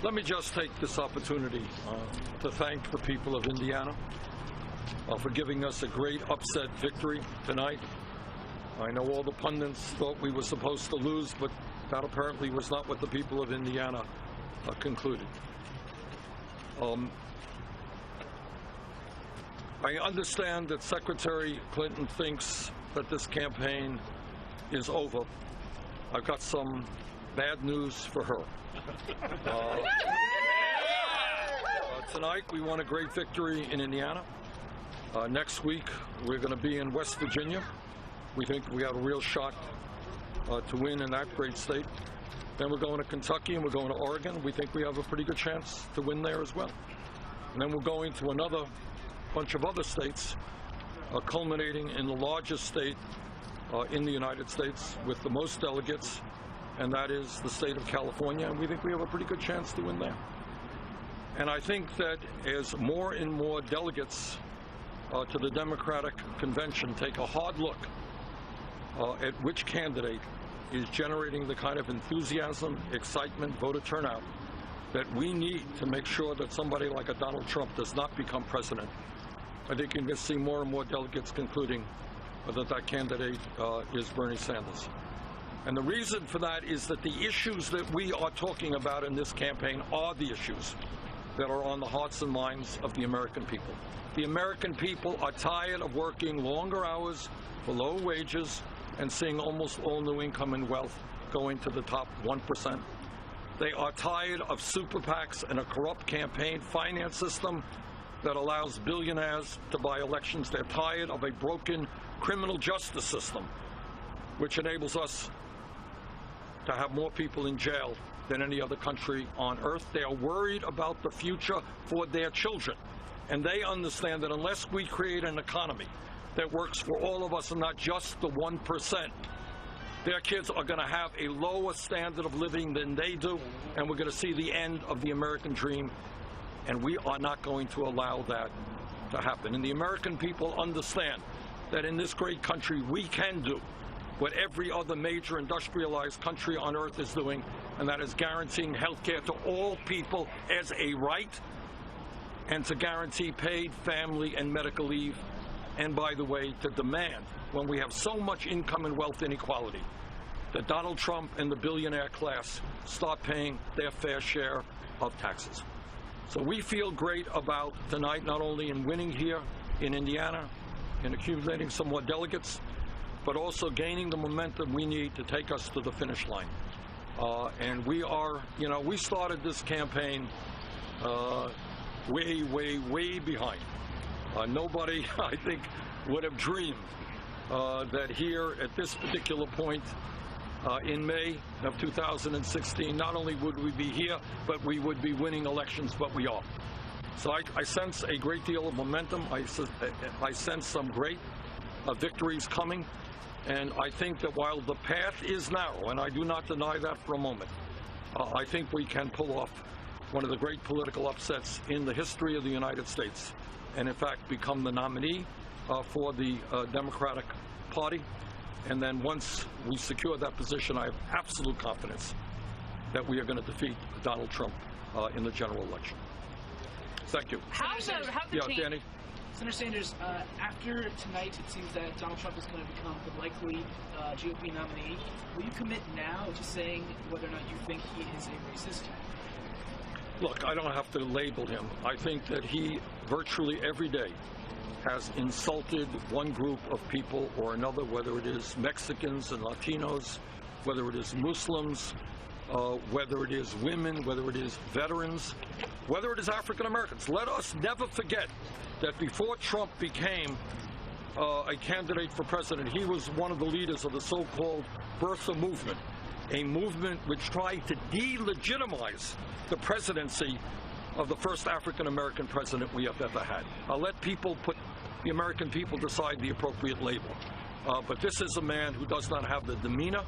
Let me just take this opportunity to thank the people of Indiana for giving us a great upset victory tonight. I know all the pundits thought we were supposed to lose, but that apparently was not what the people of Indiana concluded. I understand that Secretary Clinton thinks that this campaign is over. I've got some bad news for her. Tonight we won a great victory in Indiana. Next week we're going to be in West Virginia. We think we have a real shot to win in that great state. Then we're going to Kentucky and we're going to Oregon. We think we have a pretty good chance to win there as well. And then we're going to another bunch of other states, culminating in the largest state in the United States with the most delegates, and that is the state of California, and we think we have a pretty good chance to win there. And I think that as more and more delegates to the Democratic Convention take a hard look at which candidate is generating the kind of enthusiasm, excitement, voter turnout that we need to make sure that somebody like a Donald Trump does not become president, I think you're going to see more and more delegates concluding that that candidate is Bernie Sanders. And the reason for that is that the issues that we are talking about in this campaign are the issues that are on the hearts and minds of the American people. The American people are tired of working longer hours for low wages and seeing almost all new income and wealth going to the top 1%. They are tired of super PACs and a corrupt campaign finance system that allows billionaires to buy elections. They're tired of a broken criminal justice system, which enables us to have more people in jail than any other country on earth. They are worried about the future for their children. And they understand that unless we create an economy that works for all of us and not just the 1%, their kids are going to have a lower standard of living than they do, and we're going to see the end of the American dream, and we are not going to allow that to happen. And the American people understand that in this great country we can do what every other major industrialized country on earth is doing, and that is guaranteeing health care to all people as a right, and to guarantee paid family and medical leave, and by the way, to demand, when we have so much income and wealth inequality, that Donald Trump and the billionaire class start paying their fair share of taxes. So we feel great about tonight, not only in winning here in Indiana, in accumulating some more delegates, but also gaining the momentum we need to take us to the finish line. And we are, we started this campaign way, way, way behind. Nobody, I think, would have dreamed that here at this particular point in May of 2016, not only would we be here, but we would be winning elections, but we are. So I sense a great deal of momentum. I sense some great victories coming. And I think that while the path is narrow, and I do not deny that for a moment, I think we can pull off one of the great political upsets in the history of the United States, and in fact become the nominee for the Democratic Party. And then once we secure that position, I have absolute confidence that we are going to defeat Donald Trump in the general election. Thank you. Danny? Senator Sanders, after tonight, it seems that Donald Trump is going to become the likely GOP nominee. Will you commit now to saying whether or not you think he is a racist? Look, I don't have to label him. I think that he virtually every day has insulted one group of people or another, whether it is Mexicans and Latinos, whether it is Muslims, whether it is women, whether it is veterans, whether it is African Americans. Let us never forget that before Trump became a candidate for president, he was one of the leaders of the so-called birther movement, a movement which tried to delegitimize the presidency of the first African American president we have ever had. I'll let the American people decide the appropriate label. But this is a man who does not have the demeanor,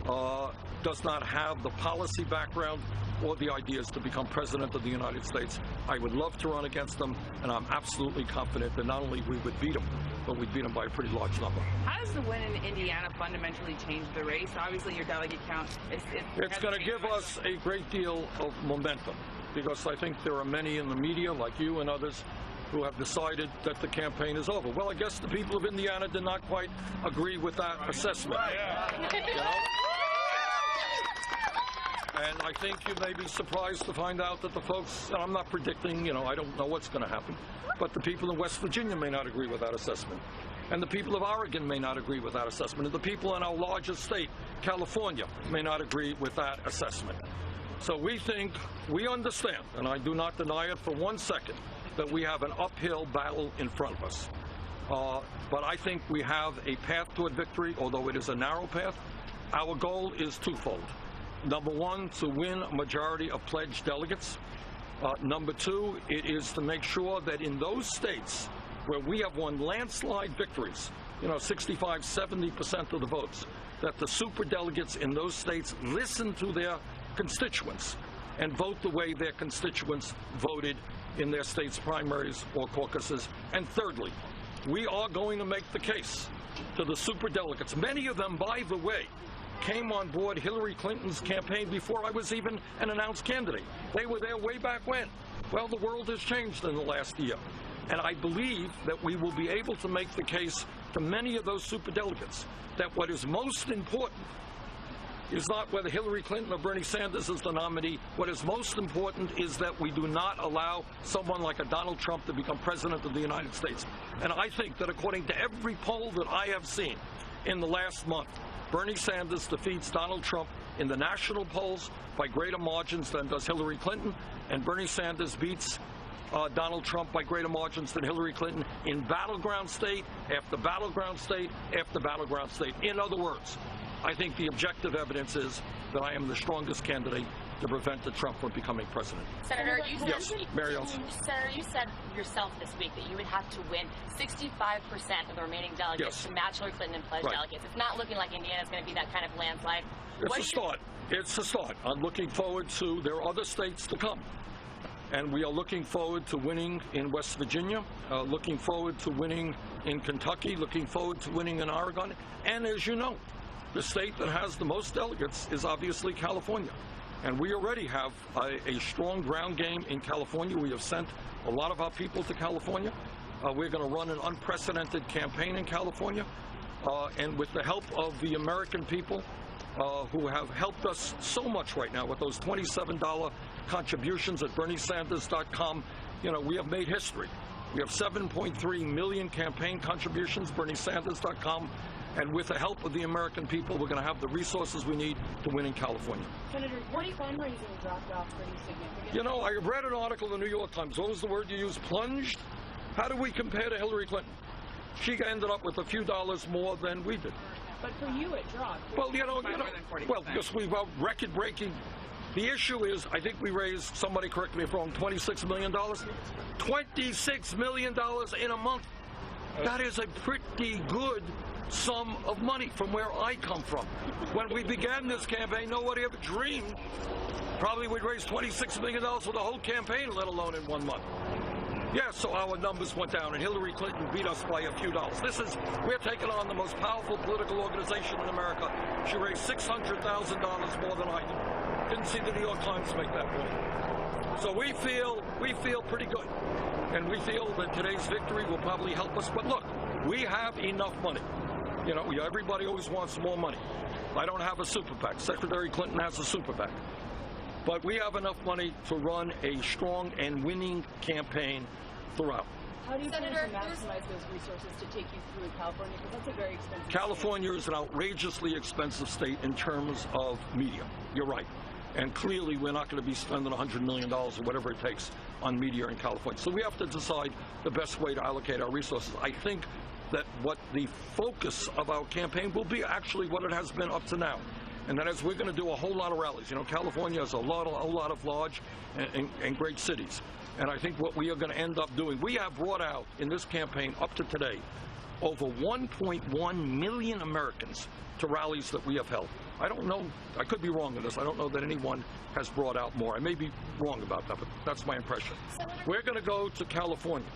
does not have the policy background or the ideas to become president of the United States. I would love to run against them, and I'm absolutely confident that not only we would beat them, but we'd beat them by a pretty large number. How does the win in Indiana fundamentally change the race? Obviously, your delegate count It's going to give us a great deal of momentum, because I think there are many in the media, like you and others, who have decided that the campaign is over. Well, I guess the people of Indiana did not quite agree with that assessment. You know? And I think you may be surprised to find out that the folks, and I'm not predicting, I don't know what's going to happen, but the people in West Virginia may not agree with that assessment. And the people of Oregon may not agree with that assessment. And the people in our largest state, California, may not agree with that assessment. So we understand, and I do not deny it for 1 second, that we have an uphill battle in front of us. But I think we have a path toward victory, although it is a narrow path. Our goal is twofold. Number one, to win a majority of pledged delegates. Number two, it is to make sure that in those states where we have won landslide victories, 65, 70% of the votes, that the superdelegates in those states listen to their constituents and vote the way their constituents voted in their state's primaries or caucuses. And thirdly, we are going to make the case to the superdelegates. Many of them, by the way, came on board Hillary Clinton's campaign before I was even an announced candidate. They were there way back when. Well, the world has changed in the last year. And I believe that we will be able to make the case to many of those superdelegates that what is most important is not whether Hillary Clinton or Bernie Sanders is the nominee. What is most important is that we do not allow someone like a Donald Trump to become president of the United States. And I think that according to every poll that I have seen in the last month, Bernie Sanders defeats Donald Trump in the national polls by greater margins than does Hillary Clinton, and Bernie Sanders beats Donald Trump by greater margins than Hillary Clinton in battleground state after battleground state after battleground state. In other words, I think the objective evidence is that I am the strongest candidate to prevent Trump from becoming president. Senator, you said, yes, Mary Ellen. Senator, you said yourself this week that you would have to win 65% of the remaining delegates to match Hillary Clinton and pledged delegates. It's not looking like Indiana is going to be that kind of landslide. It's a start. It's a start. I'm looking forward to, there are other states to come. And we are looking forward to winning in West Virginia, looking forward to winning in Kentucky, looking forward to winning in Oregon. And as you know, the state that has the most delegates is obviously California. And we already have a strong ground game in California. We have sent a lot of our people to California. We're going to run an unprecedented campaign in California. And with the help of the American people who have helped us so much right now with those $27 contributions at BernieSanders.com, we have made history. We have 7.3 million campaign contributions, BernieSanders.com. And with the help of the American people, we're going to have the resources we need to win in California. Senator, what fundraising dropped off pretty significantly? I read an article in the New York Times. What was the word you used? Plunged? How do we compare to Hillary Clinton? She ended up with a few dollars more than we did. But for you, it dropped. Well, because we were record-breaking. The issue is, I think we raised, somebody correct me if I'm wrong, $26 million? $26 million in a month. That is a pretty good sum of money from where I come from. When we began this campaign, nobody ever dreamed probably we'd raise $26 million for the whole campaign, let alone in 1 month. Yeah, so our numbers went down, and Hillary Clinton beat us by a few dollars. We're taking on the most powerful political organization in America. She raised $600,000 more than I did. Didn't see the New York Times make that point. So we feel pretty good, and we feel that today's victory will probably help us. But look, we have enough money. Everybody always wants more money. I don't have a super PAC. Secretary Clinton has a super PAC. But we have enough money to run a strong and winning campaign throughout. How do you plan to maximize those resources to take you through California? Because that's a very expensive California is an outrageously expensive state in terms of media. You're right. And clearly we're not going to be spending $100 million or whatever it takes on media in California. So we have to decide the best way to allocate our resources. I think that what the focus of our campaign will be actually what it has been up to now. And that is, we're going to do a whole lot of rallies. California has a lot of large and great cities. And I think what we are going to end up doing, we have brought out in this campaign up to today over 1.1 million Americans to rallies that we have held. I don't know. I could be wrong on this. I don't know that anyone has brought out more. I may be wrong about that, but that's my impression. We're going to go to California.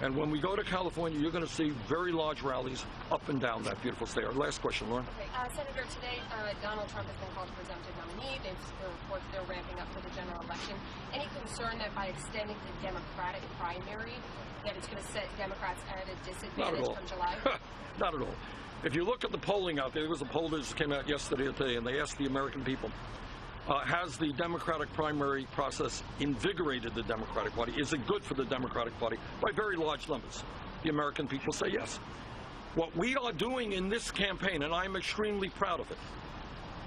And when we go to California, you're going to see very large rallies up and down that beautiful state. Our last question, Lauren. Okay, Senator, today Donald Trump has been called a presumptive nominee. There's reports they're ramping up for the general election. Any concern that by extending the Democratic primary, that it's going to set Democrats at a disadvantage from July? Not at all. If you look at the polling out there was a poll that just came out yesterday or today, and they asked the American people, has the Democratic primary process invigorated the Democratic Party? Is it good for the Democratic Party? By very large numbers. The American people say yes. What we are doing in this campaign, and I'm extremely proud of it,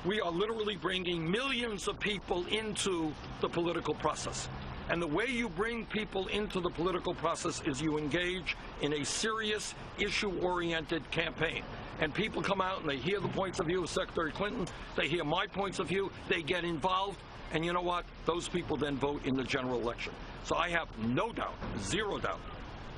we are literally bringing millions of people into the political process. And the way you bring people into the political process is you engage in a serious, issue-oriented campaign. And people come out and they hear the points of view of Secretary Clinton, they hear my points of view, they get involved, and you know what? Those people then vote in the general election. So I have no doubt, zero doubt,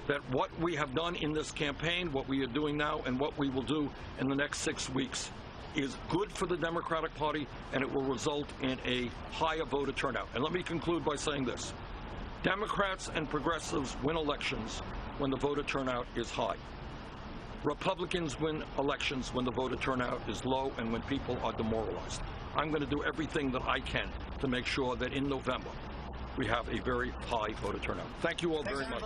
that what we have done in this campaign, what we are doing now, and what we will do in the next 6 weeks is good for the Democratic Party, and it will result in a higher voter turnout. And let me conclude by saying this. Democrats and progressives win elections when the voter turnout is high. Republicans win elections when the voter turnout is low and when people are demoralized. I'm going to do everything that I can to make sure that in November we have a very high voter turnout. Thank you all very much.